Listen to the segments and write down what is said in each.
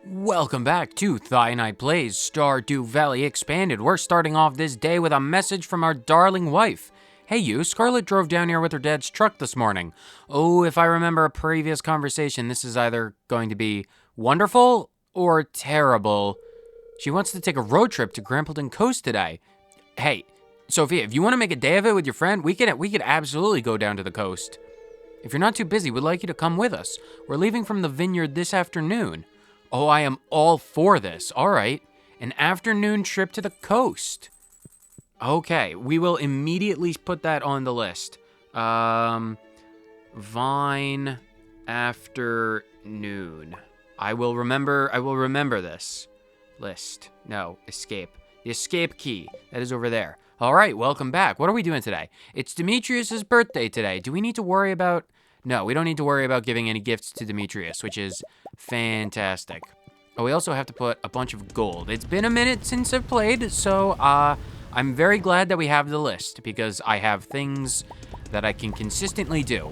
Welcome back to Thionite Plays Stardew Valley Expanded. We're starting off this day with a message from our darling wife. Hey you, Scarlett drove down here with her dad's truck this morning. Oh, if I remember a previous conversation, this is either going to be wonderful or terrible. She wants to take a road trip to Grampleton Coast today. Hey, Sophia, if you want to make a day of it with your friend, we could absolutely go down to the coast. If you're not too busy, we'd like you to come with us. We're leaving from the vineyard this afternoon. Oh, I am all for this. All right. An afternoon trip to the coast. Okay, we will immediately put that on the list. Vine afternoon. I will remember this. List. No, escape. The escape key. That is over there. All right, welcome back. What are we doing today? It's Demetrius's birthday today. Do we need to worry about... No, we don't need to worry about giving any gifts to Demetrius, which is fantastic. Oh, we also have to put a bunch of gold. It's been a minute since I've played, so I'm very glad that we have the list because I have things that I can consistently do,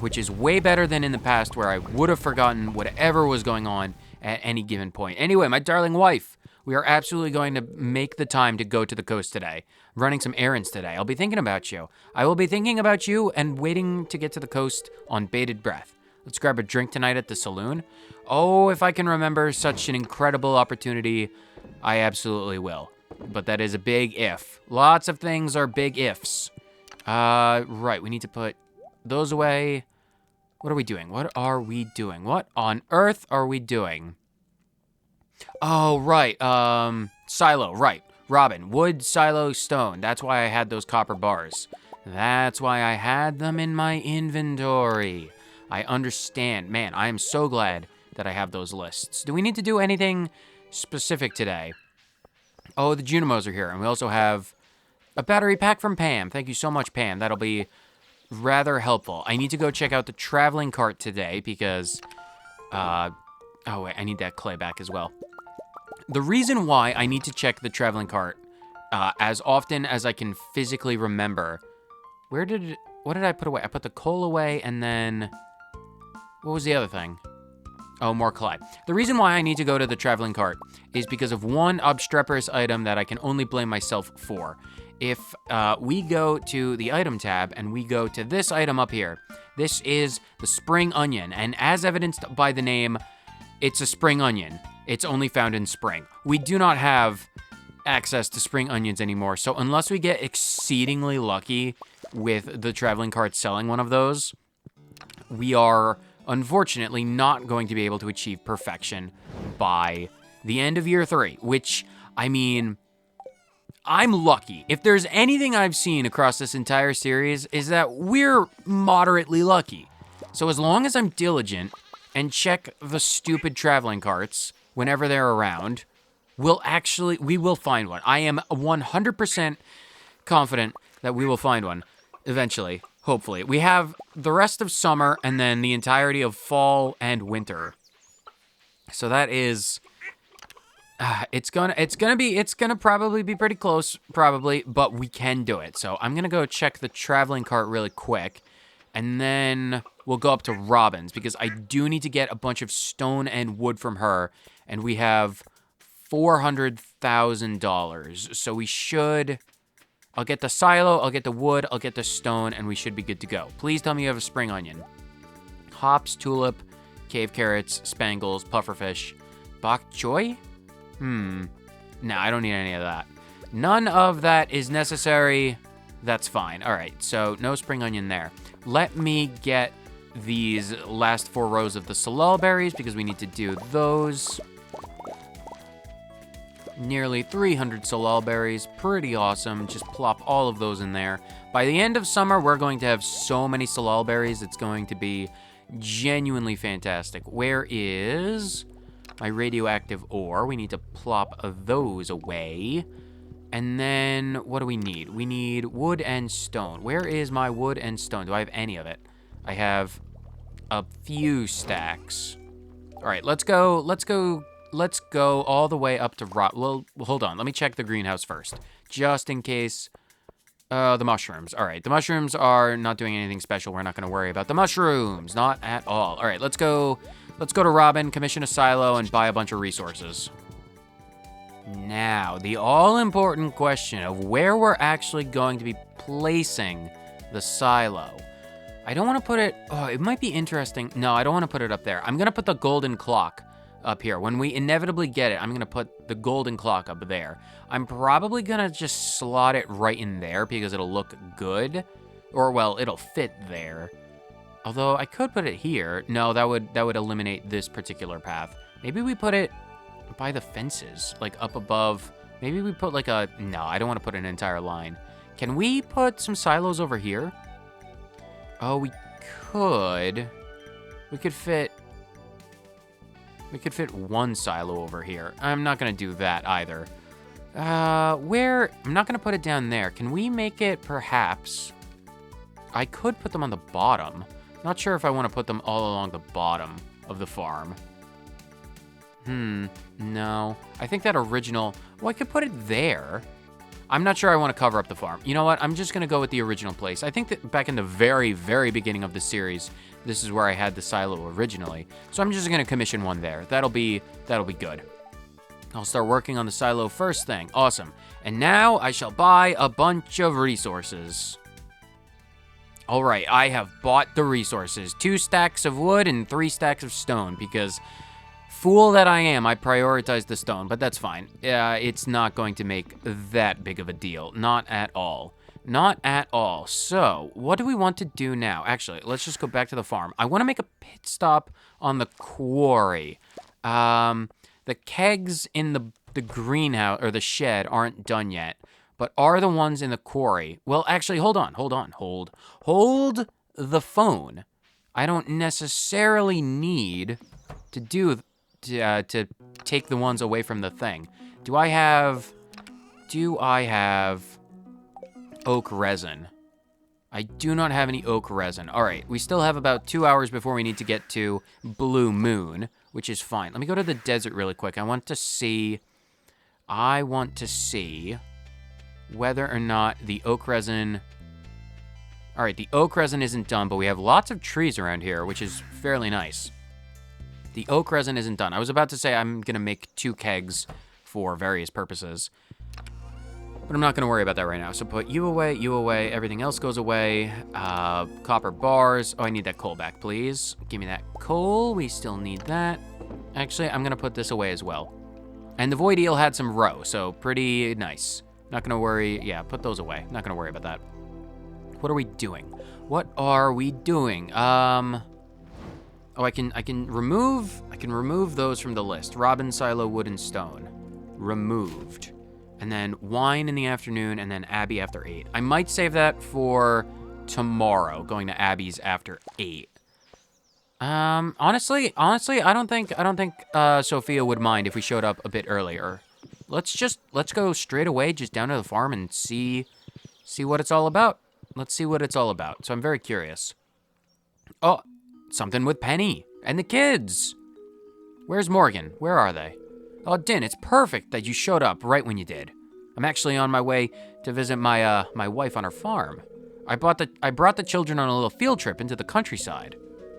which is way better than in the past where I would have forgotten whatever was going on at any given point. Anyway, my darling wife, we are absolutely going to make the time to go to the coast today. I'm running some errands today. I'll be thinking about you. I will be thinking about you and waiting to get to the coast on bated breath. Let's grab a drink tonight at the saloon. Oh, if I can remember such an incredible opportunity, I absolutely will. But that is a big if. Lots of things are big ifs. Right, we need to put those away. What are we doing? What on earth are we doing? Oh, right, silo, right. Robin, wood, silo, stone. That's why I had those copper bars. That's why I had them in my inventory. I understand. Man, I am so glad that I have those lists. Do we need to do anything specific today? Oh, the Junimos are here, and we also have a battery pack from Pam. Thank you so much, Pam. That'll be rather helpful. I need to go check out the traveling cart today because, oh wait, I need that clay back as well. The reason why I need to check the traveling cart as often as I can physically remember, what did I put away? I put the coal away and then, what was the other thing? Oh, more clay. The reason why I need to go to the traveling cart is because of one obstreperous item that I can only blame myself for. If we go to the item tab and we go to this item up here, this is the spring onion. And as evidenced by the name, it's a spring onion. It's only found in spring. We do not have access to spring onions anymore. So unless we get exceedingly lucky with the traveling cart selling one of those, we are unfortunately not going to be able to achieve perfection by the end of year 3, which, I mean, I'm lucky. If there's anything I've seen across this entire series is that we're moderately lucky. So as long as I'm diligent and check the stupid traveling carts whenever they're around, we will find one. I am 100% confident that we will find one eventually, hopefully. We have the rest of summer and then the entirety of fall and winter. So that is, it's gonna probably be pretty close, probably, but we can do it. So I'm gonna go check the traveling cart really quick, and then we'll go up to Robin's because I do need to get a bunch of stone and wood from her, and we have $400,000. So we should, I'll get the silo, I'll get the wood, I'll get the stone, and we should be good to go. Please tell me you have a spring onion. Hops, tulip, cave carrots, spangles, pufferfish, bok choy? No, I don't need any of that. None of that is necessary. That's fine. All right, so no spring onion there. Let me get these last 4 rows of the salal berries because we need to do those. Nearly 300 salal berries, pretty awesome. Just plop all of those in there. By the end of summer, we're going to have so many salal berries, it's going to be genuinely fantastic. Where is my radioactive ore? We need to plop those away. And then, what do we need? We need wood and stone. Where is my wood and stone? Do I have any of it? I have a few stacks. All right, let's go all the way up to well, hold on. Let me check the greenhouse first, just in case The mushrooms. All right, the mushrooms are not doing anything special. We're not going to worry about the mushrooms. Not at all. All right, let's go to Robin, commission a silo, and buy a bunch of resources. Now, the all-important question of where we're actually going to be placing the silo. I don't want to put it... Oh, it might be interesting. No, I don't want to put it up there. I'm going to put the golden clock up here. When we inevitably get it, I'm going to put the golden clock up there. I'm probably going to just slot it right in there because it'll look good. Or, well, it'll fit there. Although, I could put it here. No, that would eliminate this particular path. Maybe we put it by the fences, like up above. Maybe we put like a... No, I don't want to put an entire line. Can we put some silos over here? Oh, we could. We could fit one silo over here. I'm not going to do that either. I'm not going to put it down there. Can we make it perhaps... I could put them on the bottom. Not sure if I want to put them all along the bottom of the farm. No. I think that original... Well, I could put it there. I'm not sure I want to cover up the farm. You know what? I'm just going to go with the original place. I think that back in the very, very beginning of the series, this is where I had the silo originally. So I'm just going to commission one there. That'll be good. I'll start working on the silo first thing. Awesome. And now I shall buy a bunch of resources. All right, I have bought the resources. 2 stacks of wood and 3 stacks of stone because... Fool that I am, I prioritized the stone, but that's fine. It's not going to make that big of a deal. Not at all. Not at all. So, what do we want to do now? Actually, let's just go back to the farm. I want to make a pit stop on the quarry. The kegs in the greenhouse, or the shed, aren't done yet, but are the ones in the quarry. Well, actually, hold on. Hold the phone. I don't necessarily need to to take the ones away from the thing. Do I have oak resin? I do not have any oak resin. All right, we still have about 2 hours before we need to get to Blue Moon, which is fine. Let me go to the desert really quick. I want to see whether or not the oak resin... All right, the oak resin isn't done, but we have lots of trees around here, which is fairly nice. The oak resin isn't done. I was about to say I'm going to make 2 kegs for various purposes. But I'm not going to worry about that right now. So put you away, everything else goes away. Copper bars. Oh, I need that coal back, please. Give me that coal. We still need that. Actually, I'm going to put this away as well. And the void eel had some roe, so pretty nice. Not going to worry. Yeah, put those away. Not going to worry about that. What are we doing? Oh, I can remove those from the list. Robin, silo, wood, and stone. Removed. And then wine in the afternoon, and then Abby after 8. I might save that for tomorrow, going to Abby's after 8. Honestly, I don't think Sophia would mind if we showed up a bit earlier. Let's go straight away just down to the farm and see what it's all about. Let's see what it's all about. So I'm very curious. Oh, something with Penny and the kids. Where's Morgan? Where are they? Oh, Din, it's perfect that you showed up right when you did. I'm actually on my way to visit my wife on her farm. I brought the children on a little field trip into the countryside.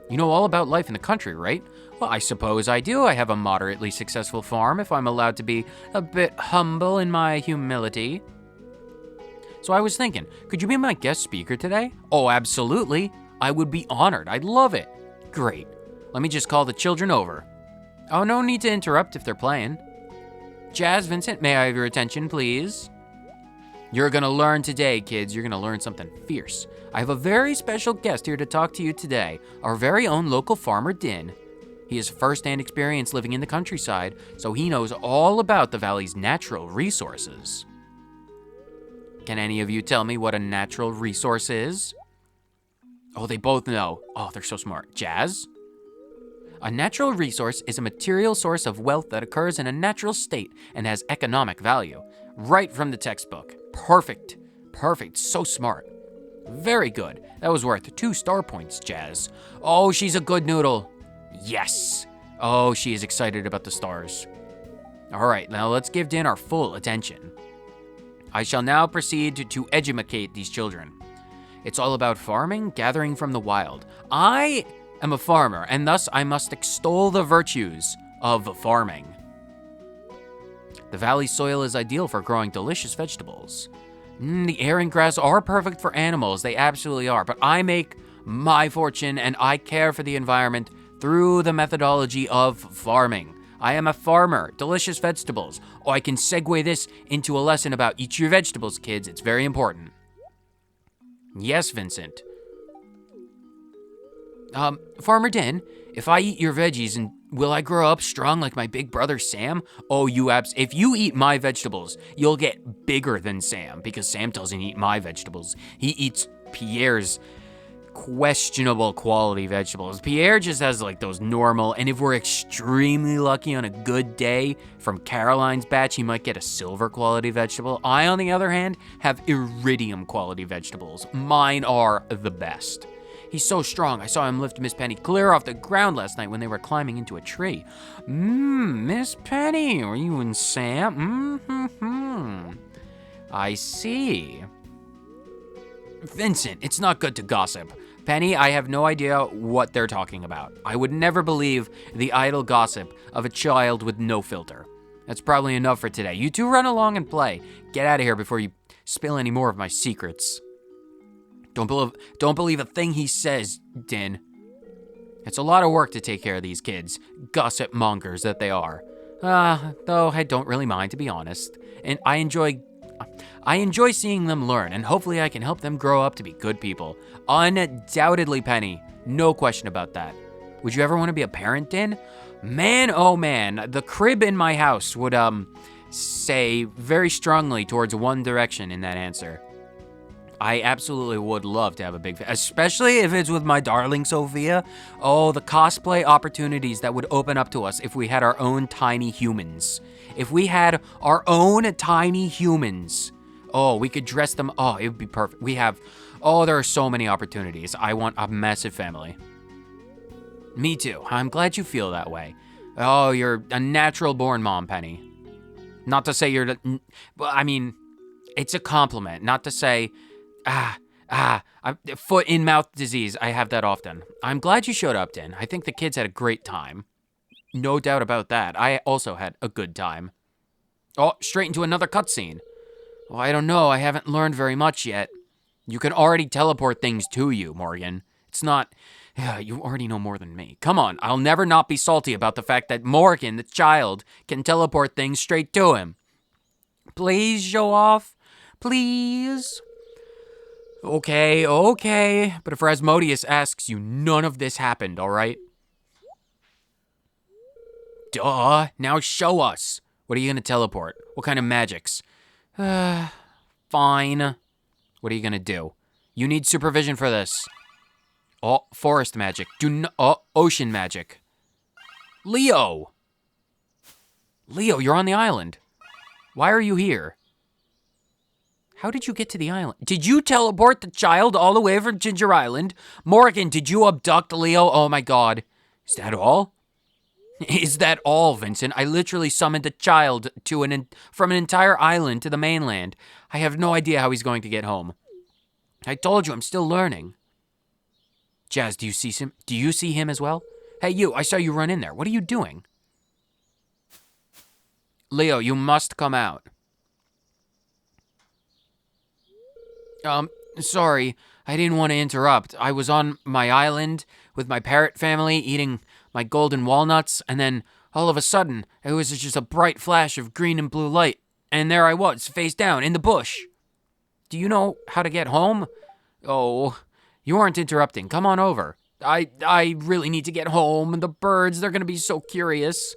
You know all about life in the country, right? Well, I suppose I do. I have a moderately successful farm, if I'm allowed to be a bit humble in my humility. So I was thinking, could you be my guest speaker today? Oh, absolutely. I would be honored. I'd love it. Great. Let me just call the children over. Oh, no need to interrupt if they're playing. Jazz, Vincent, may I have your attention, please? You're gonna learn today, kids. You're gonna learn something fierce. I have a very special guest here to talk to you today, our very own local farmer, Din. He has first-hand experience living in the countryside, so he knows all about the valley's natural resources. Can any of you tell me what a natural resource is? Oh, they both know. Oh, they're so smart. Jazz? A natural resource is a material source of wealth that occurs in a natural state and has economic value. Right from the textbook. Perfect. Perfect. So smart. Very good. That was worth 2 star points, Jazz. Oh, she's a good noodle. Yes. Oh, she is excited about the stars. All right, now let's give Din our full attention. I shall now proceed to educate these children. It's all about farming, gathering from the wild. I am a farmer, and thus I must extol the virtues of farming. The valley soil is ideal for growing delicious vegetables. The air and grass are perfect for animals, they absolutely are, but I make my fortune and I care for the environment through the methodology of farming. I am a farmer, delicious vegetables. Oh, I can segue this into a lesson about eat your vegetables, kids, it's very important. Yes, Vincent. Farmer Den, if I eat your veggies, and will I grow up strong like my big brother Sam? Oh, if you eat my vegetables, you'll get bigger than Sam, because Sam doesn't eat my vegetables. He eats Pierre's questionable quality vegetables. Pierre just has like those normal, and if we're extremely lucky on a good day from Caroline's batch, he might get a silver quality vegetable. I, on the other hand, have iridium quality vegetables. Mine are the best. He's so strong. I saw him lift Miss Penny clear off the ground last night when they were climbing into a tree. Miss Penny, are you and Sam? I see. Vincent, it's not good to gossip. Penny, I have no idea what they're talking about. I would never believe the idle gossip of a child with no filter. That's probably enough for today. You two run along and play. Get out of here before you spill any more of my secrets. Don't believe a thing he says, Din. It's a lot of work to take care of these kids, gossip mongers that they are. Though I don't really mind, to be honest. And I enjoy seeing them learn, and hopefully I can help them grow up to be good people. Undoubtedly, Penny. No question about that. Would you ever want to be a parent, Din? Man, oh man, the crib in my house would, say very strongly towards one direction in that answer. I absolutely would love to have a big, especially if it's with my darling Sophia. Oh, the cosplay opportunities that would open up to us if we had our own tiny humans. If we had our own tiny humans. Oh, we could dress them. Oh, it would be perfect. There are so many opportunities. I want a massive family. Me too. I'm glad you feel that way. Oh, you're a natural born mom, Penny. Not to say it's a compliment. Not to say, foot in mouth disease. I have that often. I'm glad you showed up, Dan. I think the kids had a great time. No doubt about that. I also had a good time. Oh, straight into another cutscene. Oh, I don't know. I haven't learned very much yet. You can already teleport things to you, Morgan. It's not... you already know more than me. Come on, I'll never not be salty about the fact that Morgan, the child, can teleport things straight to him. Please show off. Please. Okay. But if Rasmodius asks you, none of this happened, all right? Duh. Now show us. What are you going to teleport? What kind of magics? Fine. What are you going to do? You need supervision for this. Oh, forest magic. Ocean magic. Leo, you're on the island. Why are you here? How did you get to the island? Did you teleport the child all the way from Ginger Island? Morgan, did you abduct Leo? Oh my god. Is that all? Is that all, Vincent? I literally summoned a child from an entire island to the mainland. I have no idea how he's going to get home. I told you, I'm still learning. Jazz, do you see him? Do you see him as well? Hey, you, I saw you run in there. What are you doing? Leo, you must come out. Sorry, I didn't want to interrupt. I was on my island with my parrot family eating my golden walnuts, and then all of a sudden, it was just a bright flash of green and blue light, and there I was, face down, in the bush. Do you know how to get home? Oh, you aren't interrupting. Come on over. I really need to get home. The birds, they're going to be so curious.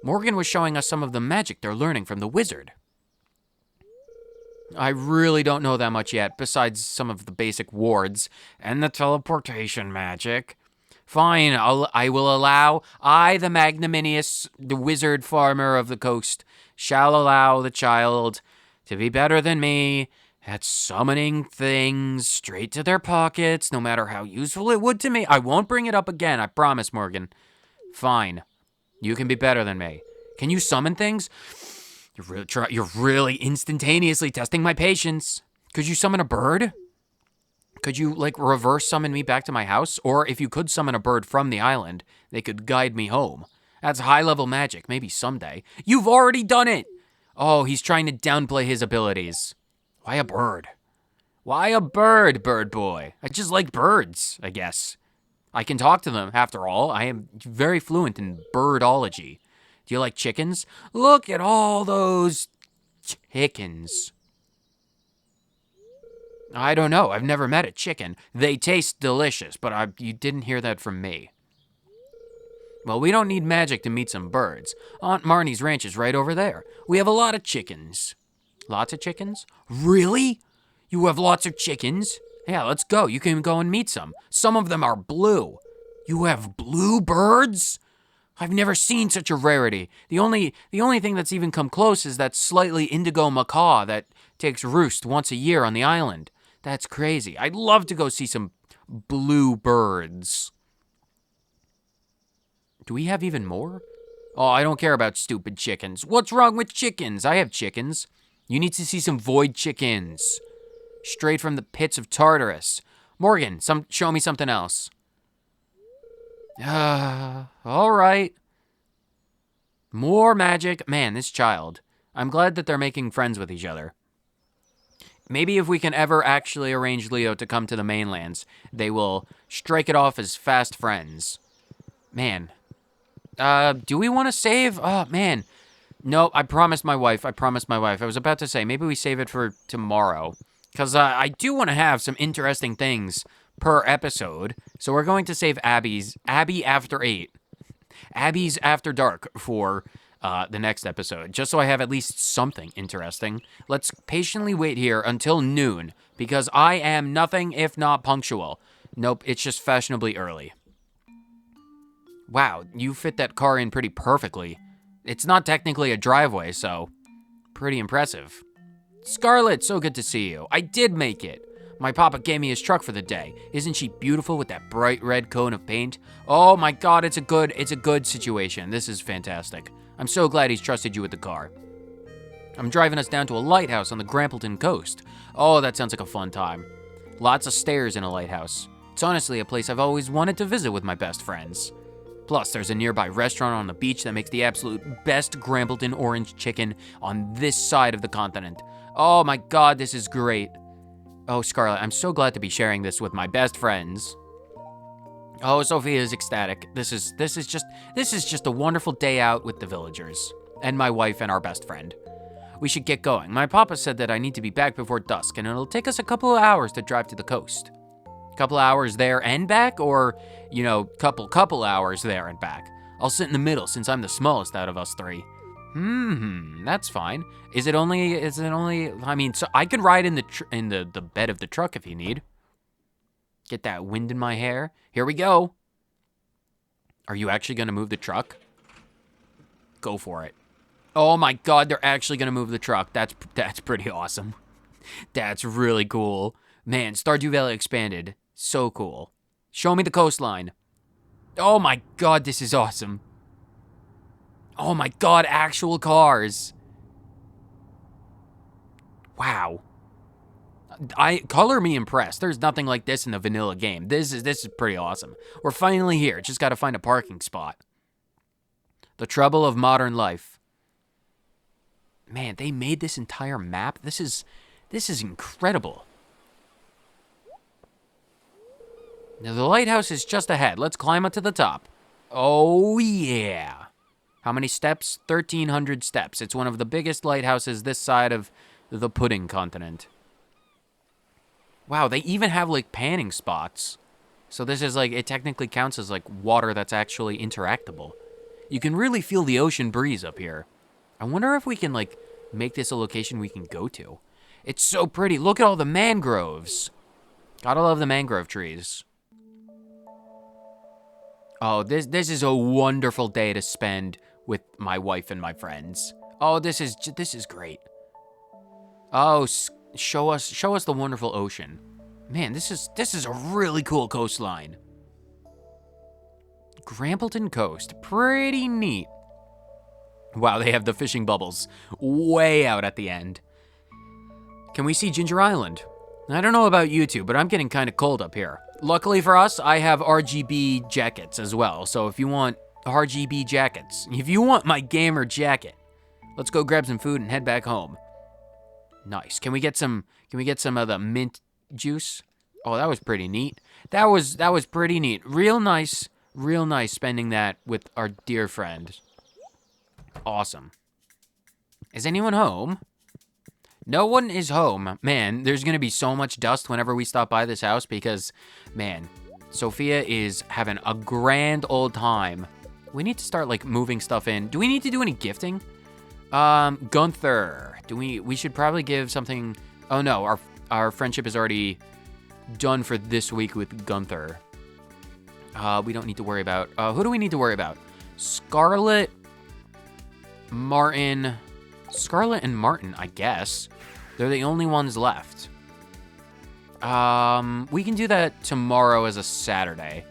Morgan was showing us some of the magic they're learning from the wizard. I really don't know that much yet, besides some of the basic wards and the teleportation magic. Fine, I will allow, the magnanimous, the wizard farmer of the coast, shall allow the child to be better than me at summoning things straight to their pockets, no matter how useful it would to me. I won't bring it up again, I promise, Morgan. Fine. You can be better than me. Can you summon things? You're really instantaneously testing my patience. Could you summon a bird? Could you, like, reverse summon me back to my house? Or if you could summon a bird from the island, they could guide me home. That's high-level magic, maybe someday. You've already done it! Oh, he's trying to downplay his abilities. Why a bird? Why a bird, bird boy? I just like birds, I guess. I can talk to them, after all. I am very fluent in birdology. Do you like chickens? Look at all those chickens. I don't know. I've never met a chicken. They taste delicious, but you didn't hear that from me. Well, we don't need magic to meet some birds. Aunt Marnie's ranch is right over there. We have a lot of chickens. Lots of chickens? Really? You have lots of chickens? Yeah, let's go. You can go and meet some. Some of them are blue. You have blue birds? I've never seen such a rarity. The only thing that's even come close is that slightly indigo macaw that takes roost once a year on the island. That's crazy. I'd love to go see some blue birds. Do we have even more? Oh, I don't care about stupid chickens. What's wrong with chickens? I have chickens. You need to see some void chickens. Straight from the pits of Tartarus. Morgan, show me something else. All right. More magic. Man, this child. I'm glad that they're making friends with each other. Maybe if we can ever actually arrange Leo to come to the mainlands, they will strike it off as fast friends. Man. Do we want to save? Oh, man. No, I promised my wife. I was about to say, maybe we save it for tomorrow. Because I do want to have some interesting things per episode. So we're going to save Abby after 8. Abby's after dark for the next episode, just so I have at least something interesting. Let's patiently wait here until noon, because I am nothing if not punctual. Nope, it's just fashionably early. Wow, you fit that car in pretty perfectly. It's not technically a driveway, so pretty impressive. Scarlett, so good to see you. I did make it. My papa gave me his truck for the day. Isn't she beautiful with that bright red cone of paint? Oh my god, it's a good situation. This is fantastic. I'm so glad he's trusted you with the car. I'm driving us down to a lighthouse on the Grampleton coast. Oh, that sounds like a fun time. Lots of stairs in a lighthouse. It's honestly a place I've always wanted to visit with my best friends. Plus, there's a nearby restaurant on the beach that makes the absolute best Grampleton orange chicken on this side of the continent. Oh my god, this is great. Oh, Scarlett, I'm so glad to be sharing this with my best friends. Oh, Sophia is ecstatic. This is just a wonderful day out with the villagers and my wife and our best friend. We should get going. My papa said that I need to be back before dusk, and it'll take us a couple of hours to drive to the coast. Couple hours there and back, or, you know, couple hours there and back. I'll sit in the middle since I'm the smallest out of us three. That's fine. Is it only, I mean, so I can ride in the bed of the truck if you need. Get that wind in my hair. Here we go. Are you actually going to move the truck? Go for it. Oh my god, they're actually going to move the truck. That's pretty awesome. That's really cool. Man, Stardew Valley expanded. So cool. Show me the coastline. Oh my god, this is awesome. Oh my god, actual cars. Wow. Color me impressed. There's nothing like this in the vanilla game. This is pretty awesome. We're finally here. Just gotta find a parking spot. The trouble of modern life. Man, they made this entire map. This is incredible. Now the lighthouse is just ahead. Let's climb up to the top. Oh yeah. How many steps? 1,300 steps. It's one of the biggest lighthouses this side of the pudding continent. Wow, they even have like panning spots. So this is like, it technically counts as like water that's actually interactable. You can really feel the ocean breeze up here. I wonder if we can like make this a location we can go to. It's so pretty. Look at all the mangroves. Gotta love the mangrove trees. Oh, this is a wonderful day to spend with my wife and my friends. Oh, this is great. Oh, show us the wonderful ocean. Man, this is a really cool coastline. Grampleton Coast, pretty neat. Wow, they have the fishing bubbles way out at the end. Can we see Ginger Island? I don't know about you two, but I'm getting kind of cold up here. Luckily for us, I have RGB jackets as well. So if you want RGB jackets, if you want my gamer jacket, let's go grab some food and head back home. Nice. Can we get some of the mint juice? Oh, that was pretty neat. That was pretty neat. Real nice spending that with our dear friend. Awesome. Is anyone home? No one is home. Man, there's gonna be so much dust whenever we stop by this house because, man, Sophia is having a grand old time. We need to start, like, moving stuff in. Do we need to do any gifting? Gunther. We should probably give something. Oh no, our friendship is already done for this week with Gunther. We don't need to worry about, who do we need to worry about? Scarlett, Martin, Scarlett and Martin, I guess. They're the only ones left. We can do that tomorrow as a Saturday.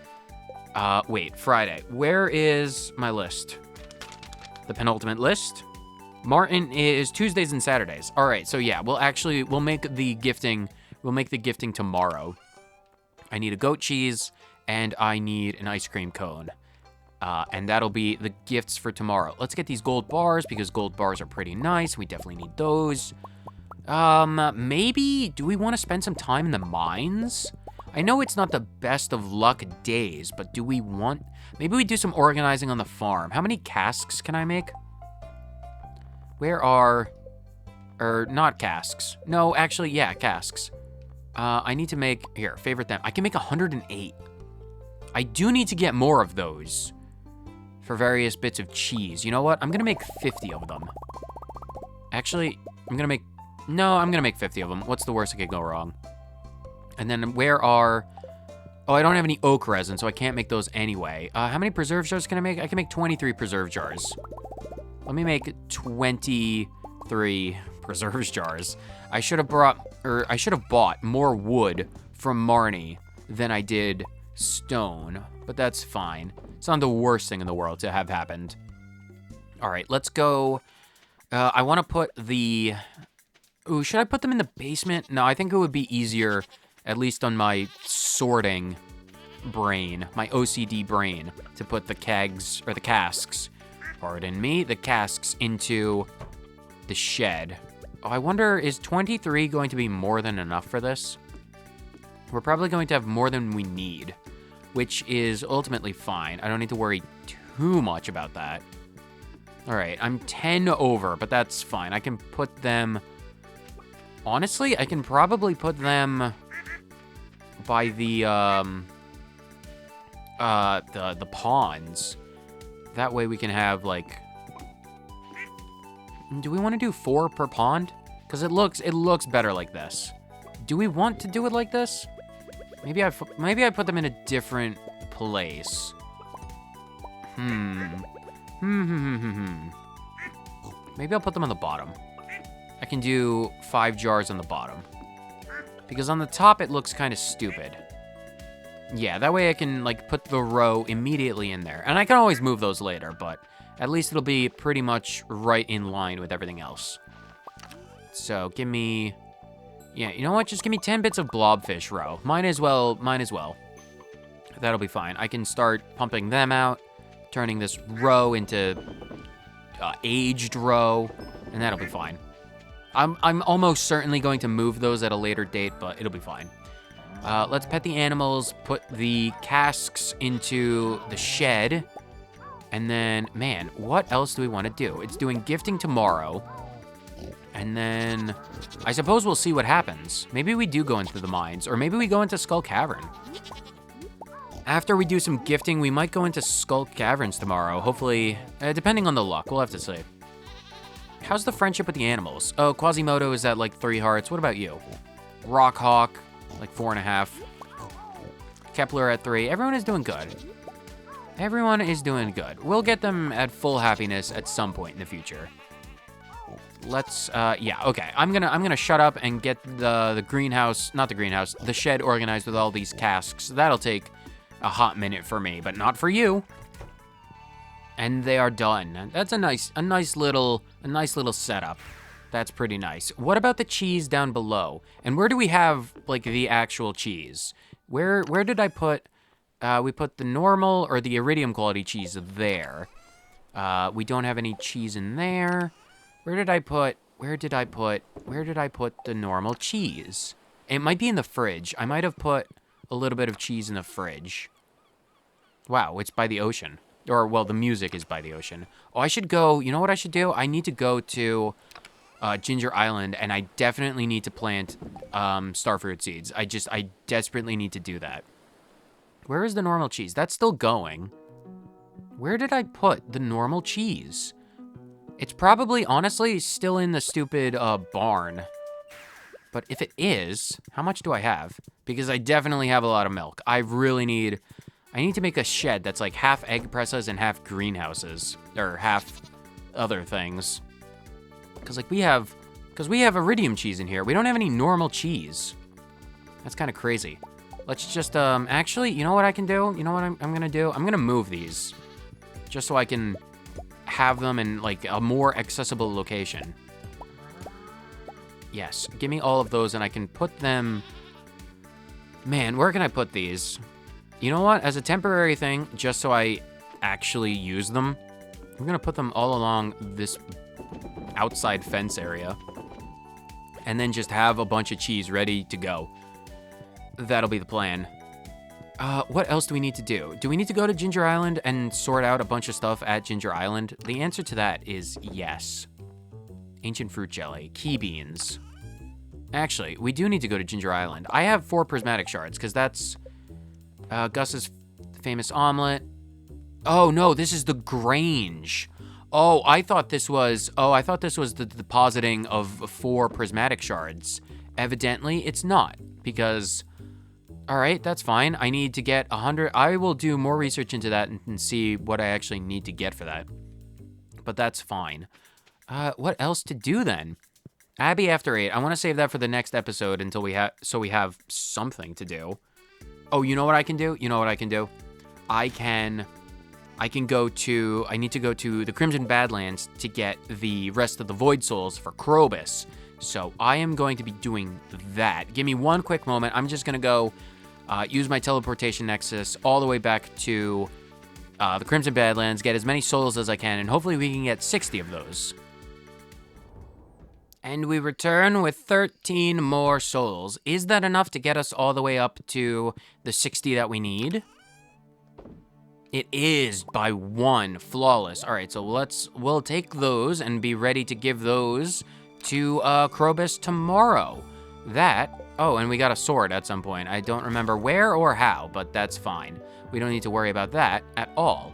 Wait, Friday. Where is my list? The penultimate list. Martin is Tuesdays and Saturdays. All right, so yeah, we'll make the gifting tomorrow. I need a goat cheese and I need an ice cream cone. And that'll be the gifts for tomorrow. Let's get these gold bars because gold bars are pretty nice. We definitely need those. Maybe, do we want to spend some time in the mines? I know it's not the best of luck days, but do we want, maybe we do some organizing on the farm. How many casks can I make? Where are, not casks. No, actually, yeah, casks. I need to make, here, favorite them. I can make 108. I do need to get more of those for various bits of cheese. You know what? I'm gonna make 50 of them. Actually, I'm gonna make 50 of them. What's the worst that could go wrong? And then where are, oh, I don't have any oak resin, so I can't make those anyway. How many preserve jars can I make? I can make 23 preserve jars. Let me make 23 preserve jars. I should have bought more wood from Marnie than I did stone, but that's fine. It's not the worst thing in the world to have happened. All right, let's go. I want to put the, ooh, should I put them in the basement? No, I think it would be easier, at least on my sorting brain, my OCD brain, to put the kegs, or the casks, pardon me, the casks into the shed. Oh, I wonder, is 23 going to be more than enough for this? We're probably going to have more than we need, which is ultimately fine. I don't need to worry too much about that. All right, I'm 10 over, but that's fine. I can put them, honestly, I can probably put them by the ponds. That way we can have, like, do we want to do 4 per pond? Because it looks better like this. Do we want to do it like this? Maybe I put them in a different place. Maybe I'll put them on the bottom. I can do 5 jars on the bottom. Because on the top it looks kind of stupid. Yeah, that way I can, like, put the row immediately in there. And I can always move those later, but at least it'll be pretty much right in line with everything else. So give me, yeah, you know what? Just give me 10 bits of blobfish row. Mine as well. That'll be fine. I can start pumping them out, turning this row into aged row, and that'll be fine. I'm almost certainly going to move those at a later date, but it'll be fine. Let's pet the animals, put the casks into the shed, and then, man, what else do we want to do? It's doing gifting tomorrow, and then I suppose we'll see what happens. Maybe we do go into the mines, or maybe we go into Skull Cavern. After we do some gifting, we might go into Skull Caverns tomorrow, hopefully, depending on the luck. We'll have to see. How's the friendship with the animals? Oh, Quasimodo is at, like, 3 hearts. What about you? Rockhawk, like 4.5. Kepler at 3. Everyone is doing good. Everyone is doing good. We'll get them at full happiness at some point in the future. Let's, yeah, okay. I'm gonna shut up and get the greenhouse, not the greenhouse, the shed organized with all these casks. That'll take a hot minute for me, but not for you. And they are done. That's a nice little setup. That's pretty nice. What about the cheese down below? And where do we have, like, the actual cheese? Where did I put, we put the normal or the iridium quality cheese there. We don't have any cheese in there. Where did I put the normal cheese? It might be in the fridge. I might have put a little bit of cheese in the fridge. Wow, it's by the ocean. Or, well, the music is by the ocean. Oh, I should go, you know what I should do? I need to go to Ginger Island, and I definitely need to plant starfruit seeds. I desperately need to do that. Where is the normal cheese? That's still going. Where did I put the normal cheese? It's probably, honestly, still in the stupid barn. But if it is, how much do I have? Because I definitely have a lot of milk. I need to make a shed that's like half egg presses and half greenhouses. Or half other things. Because we have iridium cheese in here. We don't have any normal cheese. That's kind of crazy. Let's just, actually, you know what I can do? You know what I'm going to do? I'm going to move these. Just so I can have them in, like, a more accessible location. Yes, give me all of those and I can put them... Man, where can I put these? You know what? As a temporary thing, just so I actually use them, I'm going to put them all along this outside fence area. And then just have a bunch of cheese ready to go. That'll be the plan. What else do we need to do? Do we need to go to Ginger Island and sort out a bunch of stuff at Ginger Island? The answer to that is yes. Ancient fruit jelly, key beans. Actually, we do need to go to Ginger Island. I have 4 prismatic shards, because that's Gus's famous omelet. Oh, no, this is the Grange. Oh, I thought this was the depositing of 4 prismatic shards. Evidently, it's not, because... All right, that's fine. I need to get 100. I will do more research into that and see what I actually need to get for that. But that's fine. What else to do then? Abbey after 8. I want to save that for the next episode until we have something to do. Oh, you know what I can do? I need to go to the Crimson Badlands to get the rest of the Void Souls for Krobus. So I am going to be doing that. Give me one quick moment. I'm just going to go use my teleportation nexus all the way back to the Crimson Badlands, get as many souls as I can, and hopefully we can get 60 of those. And we return with 13 more souls. Is that enough to get us all the way up to the 60 that we need? It is by 1. Flawless. All right, so we'll take those and be ready to give those to Krobus tomorrow. Oh, and we got a sword at some point. I don't remember where or how, but that's fine. We don't need to worry about that at all.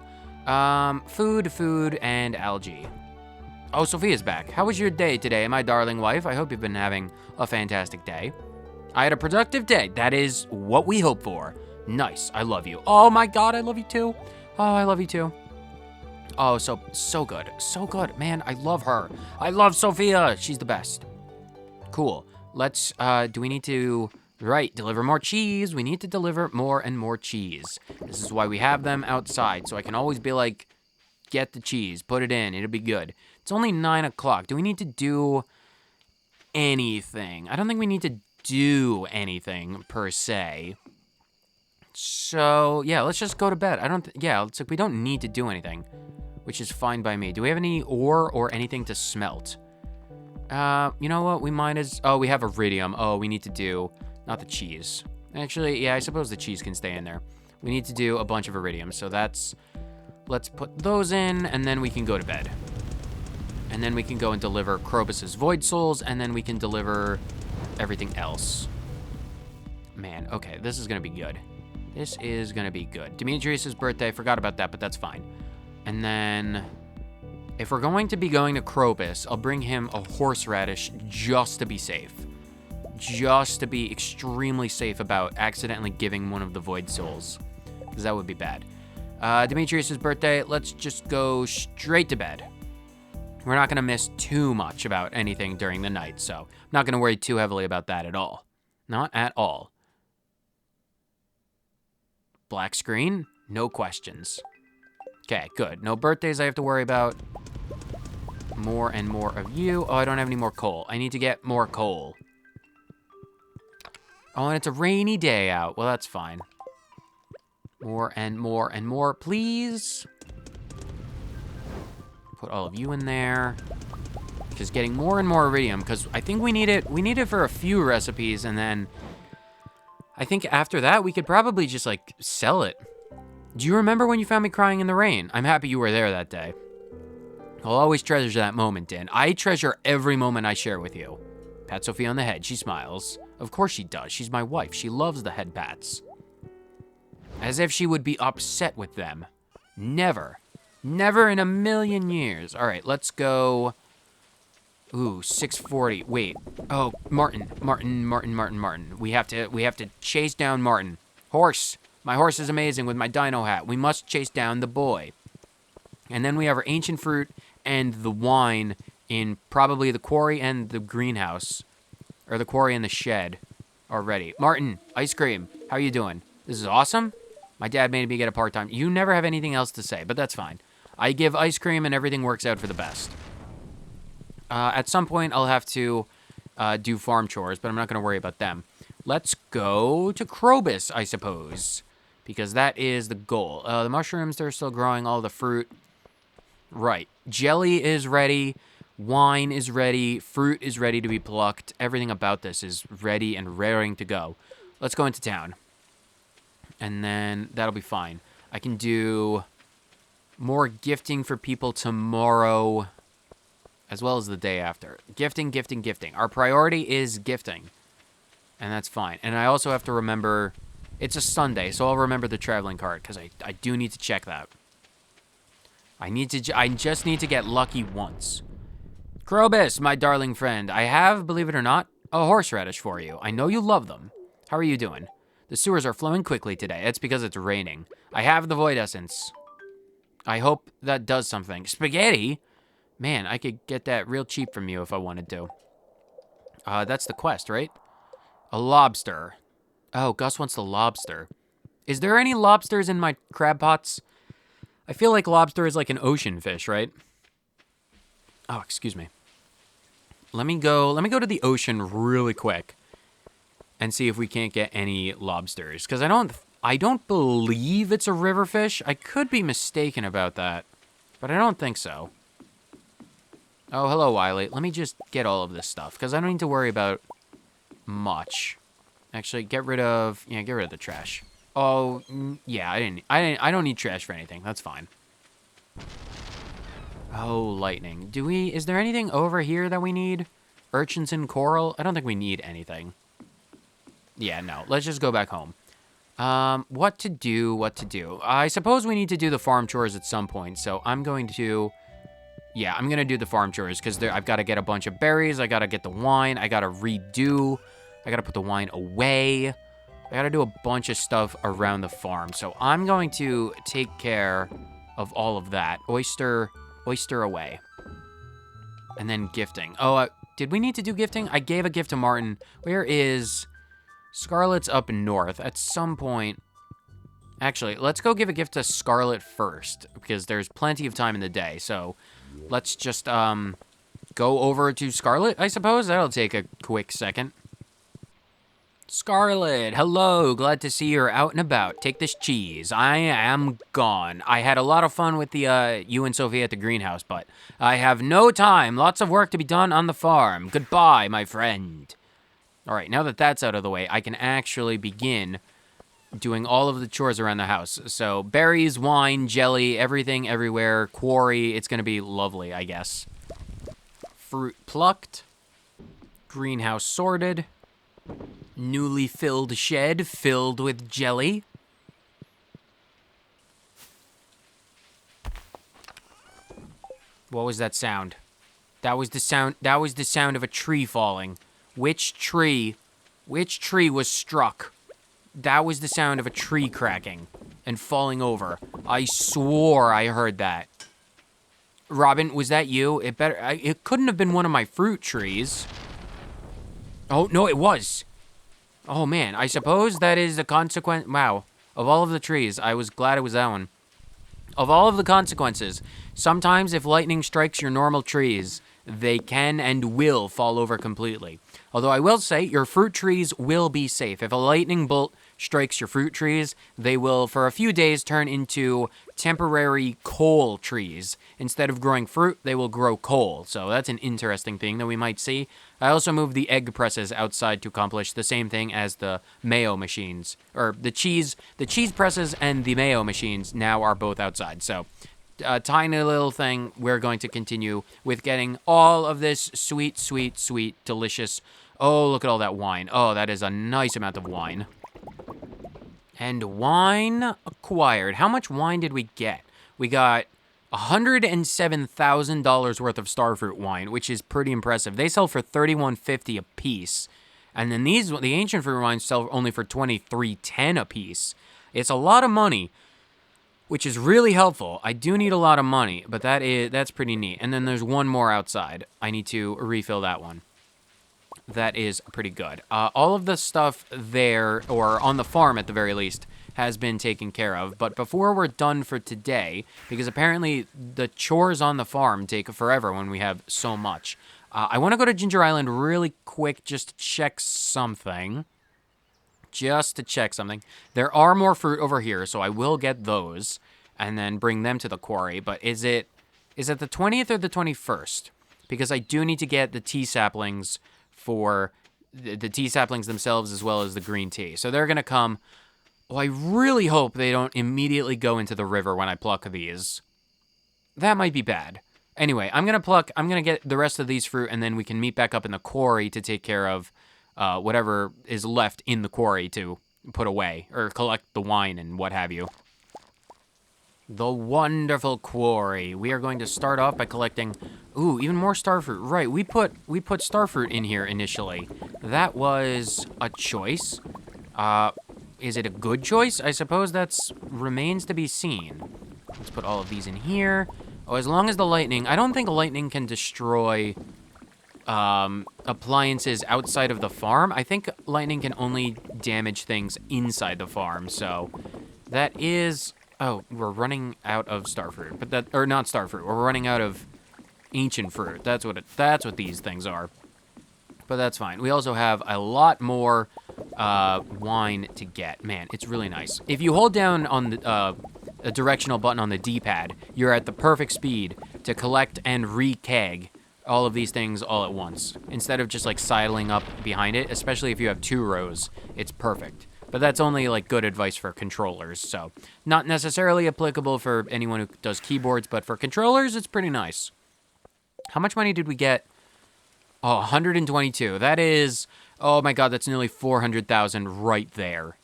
Food, and algae. Oh, Sophia's back. How was your day today, my darling wife? I hope you've been having a fantastic day. I had a productive day. That is what we hope for. Nice. I love you. Oh my God, I love you too. Oh, I love you too. Oh, so good. So good. Man, I love her. I love Sophia. She's the best. Cool. Let's, do we need to, right, deliver more cheese? We need to deliver more and more cheese. This is why we have them outside, so I can always be like, get the cheese, put it in, it'll be good. It's only 9 o'clock. Do we need to do anything? I don't think we need to do anything, per se. So, yeah, let's just go to bed. It's like we don't need to do anything, which is fine by me. Do we have any ore or anything to smelt? You know what? We have iridium. Oh, we need to do, not the cheese. Actually, yeah, I suppose the cheese can stay in there. We need to do a bunch of iridium, so let's put those in, and then we can go to bed. And then we can go and deliver Krobus's Void Souls, and then we can deliver everything else. Man, okay, this is gonna be good. This is gonna be good. Demetrius's birthday, forgot about that, but that's fine. And then, if we're going to be going to Krobus, I'll bring him a horseradish just to be safe. Just to be extremely safe about accidentally giving one of the Void Souls, because that would be bad. Demetrius's birthday, let's just go straight to bed. We're not gonna miss too much about anything during the night, so I'm not gonna worry too heavily about that at all. Not at all. Black screen, no questions. Okay, good. No birthdays I have to worry about. More and more of you. Oh, I don't have any more coal. I need to get more coal. Oh, and it's a rainy day out. Well, that's fine. More and more and more, please. Put all of you in there. Just getting more and more iridium, because I think we need it. We need it for a few recipes, and then I think after that, we could probably just, like, sell it. Do you remember when you found me crying in the rain? I'm happy you were there that day. I'll always treasure that moment, Dan. I treasure every moment I share with you. Pat Sophia on the head. She smiles. Of course she does. She's my wife. She loves the head pats. As if she would be upset with them. Never. Never in a million years. All right, let's go. Ooh, 640. Wait. Oh, Martin. We have to chase down Martin. Horse. My horse is amazing with my dino hat. We must chase down the boy. And then we have our ancient fruit and the wine in probably the quarry and the greenhouse. Or the quarry and the shed already. Martin, ice cream. How are you doing? This is awesome. My dad made me get a part-time. You never have anything else to say, but that's fine. I give ice cream and everything works out for the best. At some point, I'll have to do farm chores, but I'm not going to worry about them. Let's go to Krobus, I suppose, because that is the goal. The mushrooms, they're still growing, all the fruit. Right. Jelly is ready. Wine is ready. Fruit is ready to be plucked. Everything about this is ready and raring to go. Let's go into town. And then that'll be fine. I can do more gifting for people tomorrow, as well as the day after. Gifting. Our priority is gifting. And that's fine. And I also have to remember, it's a Sunday, so I'll remember the traveling cart, because I do need to check that. I just need to get lucky once. Krobus, my darling friend, I have, believe it or not, a horseradish for you. I know you love them. How are you doing? The sewers are flowing quickly today. It's because it's raining. I have the void essence. I hope that does something. Spaghetti? Man, I could get that real cheap from you if I wanted to. That's the quest, right? A lobster. Oh, Gus wants the lobster. Is there any lobsters in my crab pots? I feel like lobster is like an ocean fish, right? Oh, excuse me. Let me go to the ocean really quick and see if we can't get any lobsters, because I don't believe it's a river fish. I could be mistaken about that, but I don't think so. Oh, hello, Wiley. Let me just get all of this stuff, because I don't need to worry about much. Actually, get rid of the trash. Oh, yeah, I don't need trash for anything. That's fine. Oh, lightning. Is there anything over here that we need? Urchins and coral? I don't think we need anything. Yeah, no. Let's just go back home. What to do? I suppose we need to do the farm chores at some point, so I'm going to... Yeah, I'm going to do the farm chores, because I've got to get a bunch of berries, I got to get the wine, I got to redo, I got to put the wine away, I got to do a bunch of stuff around the farm, so I'm going to take care of all of that. Oyster away. And then gifting. Oh, did we need to do gifting? I gave a gift to Martin. Where is... Scarlett's up north. At some point... Actually, let's go give a gift to Scarlett first, because there's plenty of time in the day, so... Let's just, go over to Scarlett, I suppose? That'll take a quick second. Scarlett, hello. Glad to see you're out and about. Take this cheese. I am gone. I had a lot of fun with you and Sophia at the greenhouse, but I have no time. Lots of work to be done on the farm. Goodbye, my friend. All right, now that that's out of the way, I can actually begin doing all of the chores around the house. So berries, wine, jelly, everything, everywhere, quarry. It's going to be lovely, I guess. Fruit plucked. Greenhouse sorted. Newly filled shed filled with jelly. What was that sound? That was the sound of a tree falling. Which tree was struck? That was the sound of a tree cracking and falling over. I swore I heard that. Robin, was that you? It couldn't have been one of my fruit trees. Oh, no, it was. Oh, man, I suppose that is the consequence. Wow. Of all of the trees, I was glad it was that one. Of all of the consequences, sometimes if lightning strikes your normal trees, they can and will fall over completely. Although I will say, your fruit trees will be safe. If a lightning bolt strikes your fruit trees, they will, for a few days, turn into temporary coal trees. Instead of growing fruit, they will grow coal. So that's an interesting thing that we might see. I also moved the egg presses outside to accomplish the same thing as the mayo machines. Or the cheese presses and the mayo machines now are both outside. So a tiny little thing. We're going to continue with getting all of this sweet, sweet, sweet, delicious. Oh, look at all that wine. Oh, that is a nice amount of wine. And wine acquired. How much wine did we get? We got $107,000 worth of starfruit wine, which is pretty impressive. They sell for $31.50 a piece. And then the ancient fruit wines sell only for $23.10 a piece. It's a lot of money, which is really helpful. I do need a lot of money, but that's pretty neat. And then there's one more outside. I need to refill that one. That is pretty good. All of the stuff there, or on the farm at the very least, has been taken care of. But before we're done for today, because apparently the chores on the farm take forever when we have so much, I want to go to Ginger Island really quick just to check something. There are more fruit over here, so I will get those and then bring them to the quarry. But is it the 20th or the 21st? Because I do need to get the tea saplings for the tea saplings themselves as well as the green tea. So they're going to come. Oh, I really hope they don't immediately go into the river when I pluck these. That might be bad. Anyway, I'm going to get the rest of these fruit, and then we can meet back up in the quarry to take care of whatever is left in the quarry to put away, or collect the wine and what have you. The wonderful quarry. We are going to start off by collecting, even more starfruit. Right, we put starfruit in here initially. That was a choice. Is it a good choice? I suppose that's remains to be seen. Let's put all of these in here. Oh, as long as the lightning, I don't think lightning can destroy appliances outside of the farm. I think lightning can only damage things inside the farm. So that is. Oh, we're running out of starfruit, or not starfruit. We're running out of ancient fruit. That's what these things are. But that's fine. We also have a lot more wine to get. Man, it's really nice. If you hold down on the a directional button on the D-pad, you're at the perfect speed to collect and re-keg all of these things all at once. Instead of just like sidling up behind it, especially if you have 2 rows, it's perfect. But that's only like good advice for controllers, so not necessarily applicable for anyone who does keyboards, but for controllers, it's pretty nice. How much money did we get? Oh, 122. That is, oh my god, that's nearly 400,000 right there.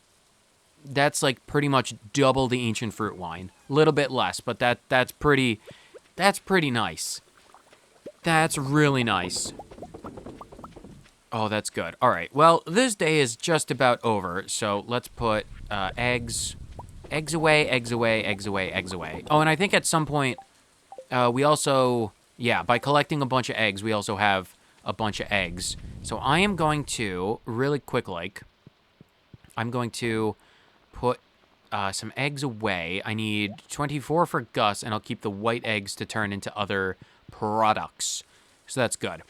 That's like pretty much double the ancient fruit wine. A little bit less, but that's pretty nice. That's really nice. Oh, that's good. All right. Well, this day is just about over, so let's put eggs away, eggs away, eggs away, eggs away. Oh, and I think at some point we also, by collecting a bunch of eggs, we also have a bunch of eggs. So I am going to, really quick I'm going to put some eggs away. I need 24 for Gus, and I'll keep the white eggs to turn into other products. So that's good.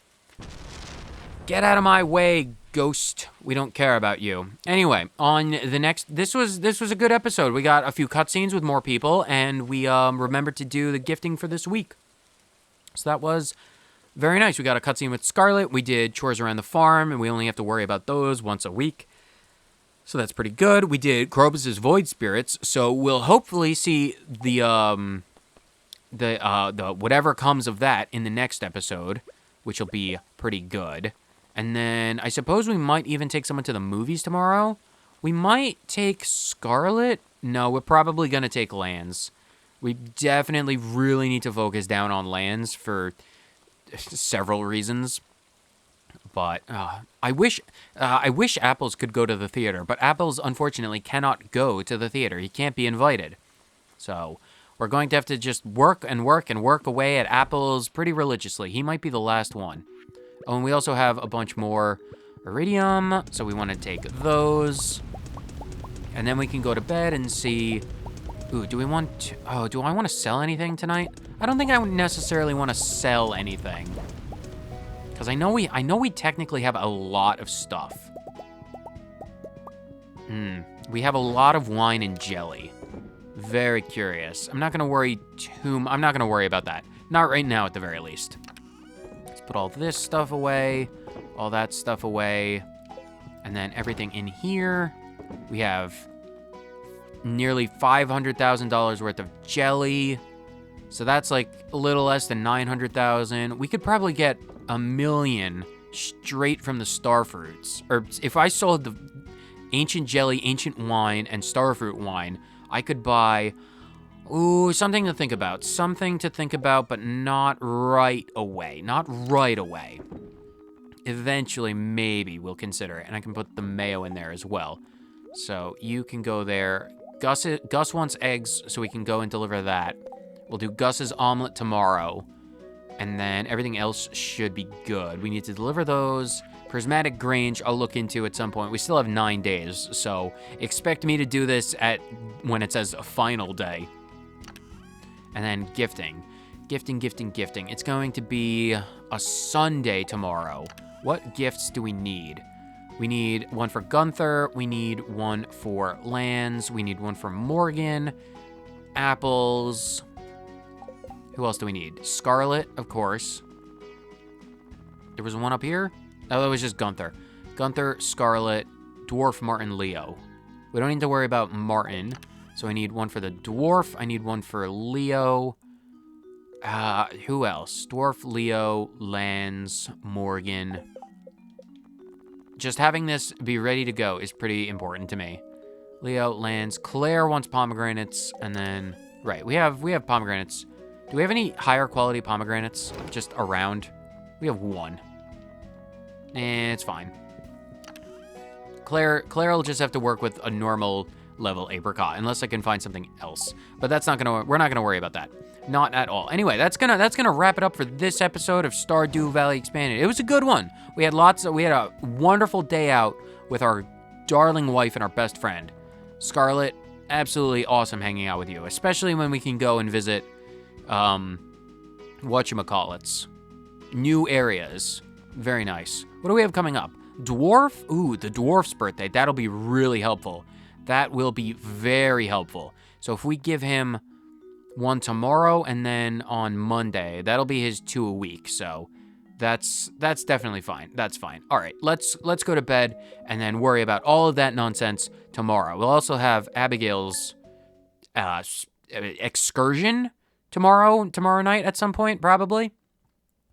Get out of my way, ghost. We don't care about you. Anyway, on the next, this was a good episode. We got a few cutscenes with more people, and we remembered to do the gifting for this week. So that was very nice. We got a cutscene with Scarlett. We did chores around the farm, and we only have to worry about those once a week. So that's pretty good. We did Krobus's Void Spirits, so we'll hopefully see the whatever comes of that in the next episode, which will be pretty good. And then I suppose we might even take someone to the movies tomorrow. We might take Scarlett. No, we're probably going to take Lance. We definitely really need to focus down on Lance for several reasons. But I wish Apples could go to the theater. But Apples, unfortunately, cannot go to the theater. He can't be invited. So we're going to have to just work and work and work away at Apples pretty religiously. He might be the last one. Oh, and we also have a bunch more iridium, so we want to take those. And then we can go to bed and see Ooh, do we want to... Oh, do I want to sell anything tonight? I don't think I would necessarily want to sell anything. Because I know we technically have a lot of stuff. We have a lot of wine and jelly. Very curious. I'm not going to worry I'm not going to worry about that. Not right now, at the very least. Let's put all this stuff away. All that stuff away. And then everything in here. We have nearly $500,000 worth of jelly. So that's like a little less than 900,000. We could probably get $1 million straight from the starfruits. Or if I sold the ancient jelly, ancient wine, and starfruit wine, I could buy, ooh, something to think about. Something to think about, but not right away. Not right away. Eventually, maybe we'll consider it. And I can put the mayo in there as well. So you can go there. Gus wants eggs, so we can go and deliver that. We'll do Gus's omelet tomorrow. And then everything else should be good. We need to deliver those. Prismatic Grange, I'll look into at some point. We still have 9 days, so expect me to do this when it says a final day. And then gifting. Gifting. It's going to be a Sunday tomorrow. What gifts do we need? We need one for Gunther. We need one for Lands. We need one for Morgan. Apples. Who else do we need? Scarlett, of course. There was one up here? Oh, that was just Gunther. Gunther, Scarlett, Dwarf, Martin, Leo. We don't need to worry about Martin. So I need one for the Dwarf. I need one for Leo. Who else? Dwarf, Leo, Lands, Morgan. Just having this be ready to go is pretty important to me. Leo, Lands. Claire wants pomegranates. And then, right, we have pomegranates. Do we have any higher quality pomegranates just around? We have one. It's fine. Claire will just have to work with a normal level apricot, unless I can find something else. But we're not gonna worry about that. Not at all. Anyway, that's gonna wrap it up for this episode of Stardew Valley Expanded. It was a good one. We had a wonderful day out with our darling wife and our best friend. Scarlett, absolutely awesome hanging out with you, especially when we can go and visit, whatchamacallits, new areas. Very nice. What do we have coming up? Dwarf? Ooh, the dwarf's birthday. That'll be really helpful. That will be very helpful. So if we give him one tomorrow and then on Monday, that'll be his 2 a week. So that's definitely fine. That's fine. All right, let's go to bed and then worry about all of that nonsense tomorrow. We'll also have Abigail's excursion tomorrow night at some point, probably.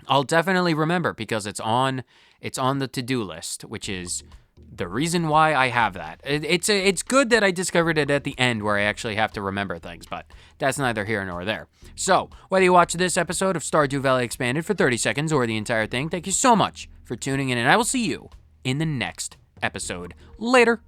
I'll definitely remember because it's on the to-do list, which is the reason why I have that. It's good that I discovered it at the end where I actually have to remember things, but that's neither here nor there. So, whether you watch this episode of Stardew Valley Expanded for 30 seconds or the entire thing, thank you so much for tuning in, and I will see you in the next episode. Later.